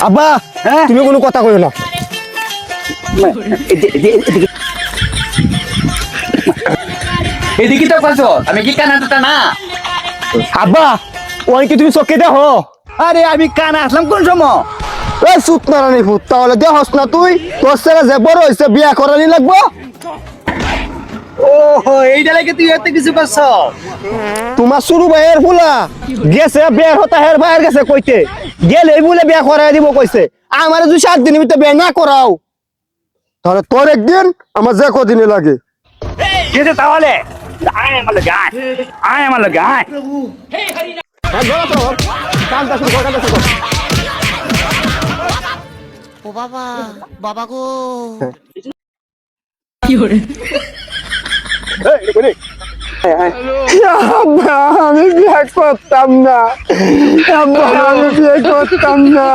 আব্বা তুমি কোনো কথা কইও না। এদিকে তো বলছো আমি কি কানাটা না? আব্বা ওই কি তুমি চোখে দেখো? আরে আমি কানা আসলাম কোন সময়? এই সুত নারানি ভূত, তাহলে দেখস না তুই? তোর ছেলে যে বড় হয়েছে বিয়া করানি লাগবো। ওহো এইটা লাগে তুই এত কিছু করছ? তোমার শুরু ভাইয়ের ফুলা গেছে বের হতা হের বাইরে গেছে কইতে গেলে বলে বিয়া করাই দিব কইছে। আমার যদি 7 দিনের ভিতরে বিয়া না করাও তাহলে তোর একদিন আমার যে কদিনে লাগে। যেতে তাহলে আয় আমার লগে আয় আমার লগে আয়। ও বাবা, বাবা গো। আব্বা আমি বিয়ে করতাম না, আব্বা আমি বিয়ে করতাম না।